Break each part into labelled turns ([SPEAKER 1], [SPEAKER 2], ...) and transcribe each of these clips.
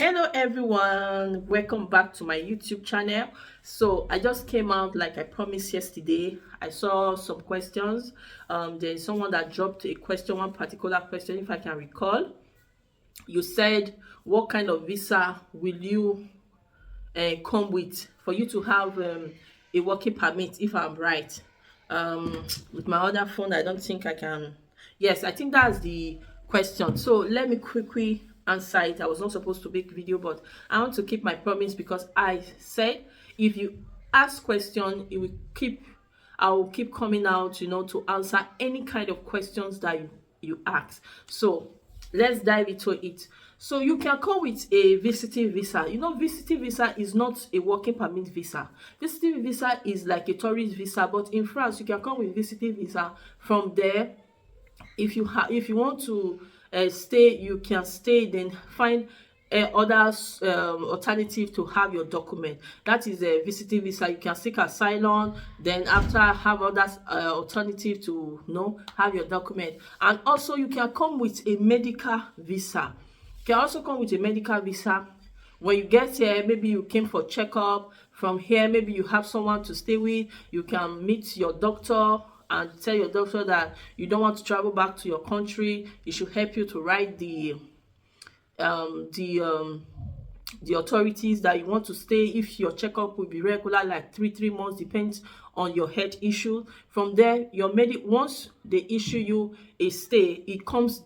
[SPEAKER 1] Hello everyone, welcome back to my YouTube channel. So I just came out like I promised yesterday. I saw some questions. There's someone that dropped a question, one particular question, if I can recall. You said, what kind of visa will you come with for you to have a working permit, if I'm right? With my other phone, I don't think I can. Yes, I think that's the question. So let me quickly answer it. I was not supposed to make video, but I want to keep my promise because I said if you ask question, it will keep I will keep coming out, to answer any kind of questions that you ask. So let's dive into it. So you can come with a visiting visa. Visiting visa is not a working permit visa. Visiting visa is like a tourist visa, but in France you can come with visiting visa. From there, if you want to stay, you can stay, then find other alternative to have your document. That is a visiting visa. You can seek asylum, then after have other alternative to have your document. And also you can come with a medical visa. You can also come with a medical visa. When you get here, maybe you came for checkup. From here, maybe you have someone to stay with. You can meet your doctor and tell your doctor that you don't want to travel back to your country. It should help you to write the authorities that you want to stay. If your checkup will be regular, like three months, depends on your health issue. From there, your once they issue you a stay, it comes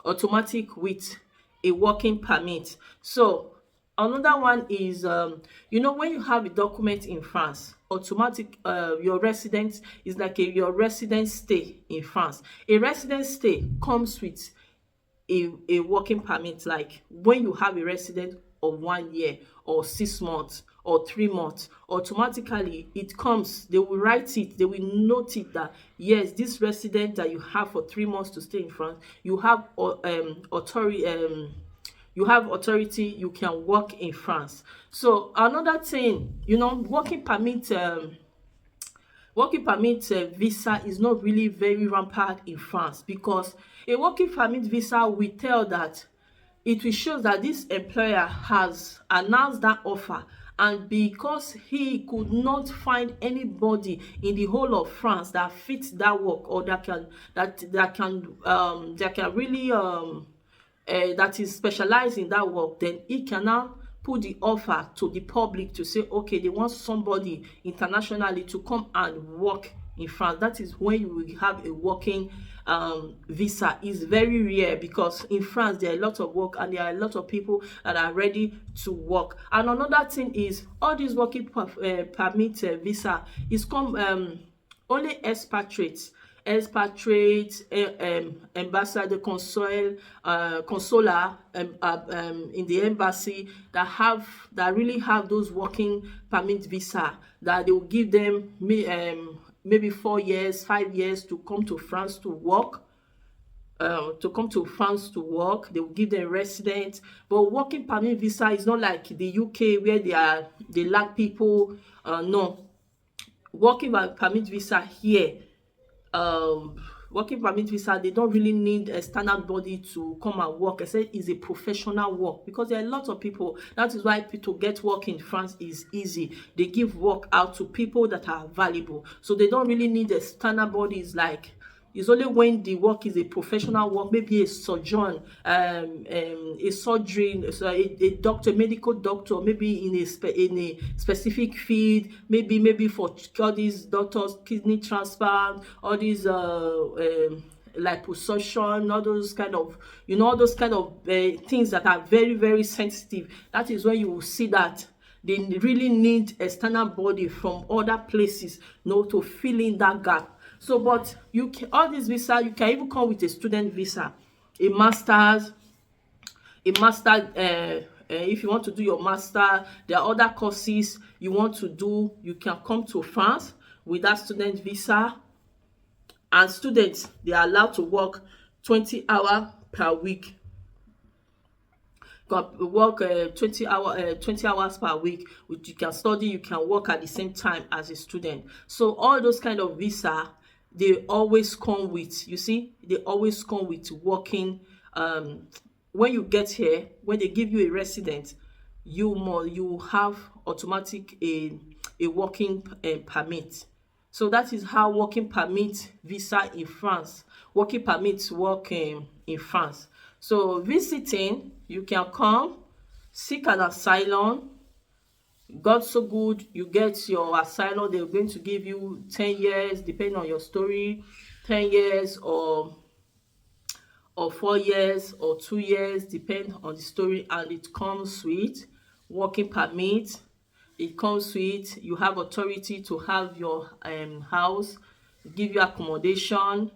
[SPEAKER 1] automatic with a working permit. So another one is when you have a document in France, automatic your residence is like your residence stay in France. A residence stay comes with a working permit. Like when you have a residence of 1 year or 6 months or 3 months, automatically it comes, they will write it, they will note it that yes, this resident that you have for 3 months to stay in France, you have authority, you can work in France. So another thing, working permit visa is not really very rampant in France, because a working permit visa will tell that it will show that this employer has announced that offer, and because he could not find anybody in the whole of France that fits that work, or that can really that is specialized in that work, then he can now put the offer to the public to say, okay, they want somebody internationally to come and work in France. That is when you will have a working visa. Is very rare, because in France there are a lot of work and there are a lot of people that are ready to work. And another thing is, all these working permit visa is only expatriates, ambassador, consular in the embassy that really have those working permit visa, that they will give them maybe 4 years, 5 years to come to France to work. They will give them residence. But working permit visa is not like the UK where they lack people. No, working permit visa here, working permit visa, they don't really need a standard body to come and work. I said it's a professional work, because there are a lot of people. That is why people get work in France is easy. They give work out to people that are valuable, so they don't really need a standard body. It's only when the work is a professional work, maybe a surgeon, a surgery, so a doctor, medical doctor, maybe in a specific field, maybe for all these doctors, kidney transplant, all these liposuction, all those kind of things that are very, very sensitive. That is when you will see that they really need a standard body from other places, to fill in that gap. So, but all these visa, you can even come with a student visa, a master's, if you want to do your master. There are other courses you want to do, you can come to France with that student visa. And students, they are allowed to work 20 hours per week. Work 20 hours per week, which you can study, you can work at the same time as a student. So all those kind of visa, they always come with, working when you get here, when they give you a resident, you have automatic a working permit. So that is how working permit visa in France, working permits work in France. So visiting, you can come, seek an asylum. God so good, you get your asylum, they're going to give you 10 years, depending on your story, 10 years or 4 years or 2 years, depend on the story, and it comes with working permit. It comes with, you have authority to have your house, give you accommodation,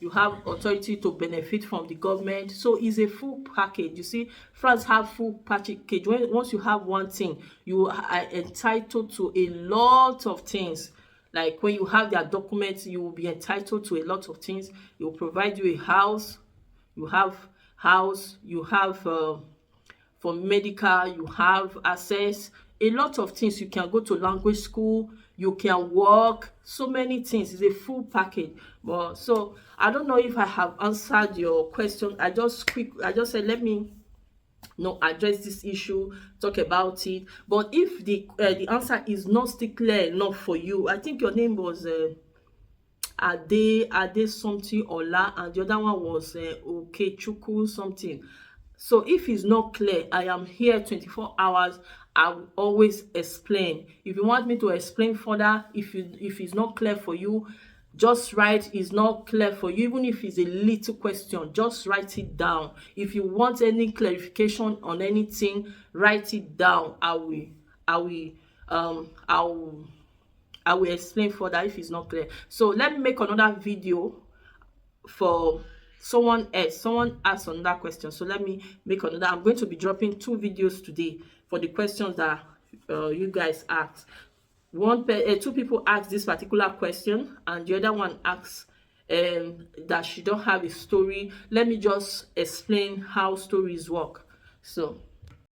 [SPEAKER 1] you have authority to benefit from the government. So it's a full package. You see, France have full package. Once you have one thing, you are entitled to a lot of things. Like when you have their documents, you will be entitled to a lot of things. It will provide you a house, you have house, you have for medical, you have access, a lot of things. You can go to language school, you can work, so many things. It's a full package. But so I don't know if I have answered your question. I just said let me address this issue, talk about it. But if the answer is not still clear enough for you, I think your name was Ade something Ola, and the other one was Okechukwu something. So if it's not clear, I am here 24 hours. I will always explain. If you want me to explain further, if it's not clear for you, just write it's not clear for you. Even if it's a little question, just write it down. If you want any clarification on anything, write it down. I will explain further if it's not clear. So let me make another video for someone else. Someone asked another question, so let me make another. I'm going to be dropping 2 videos today for the questions that you guys asked. 2 people asked this particular question, and the other one asked that she don't have a story. Let me just explain how stories work. So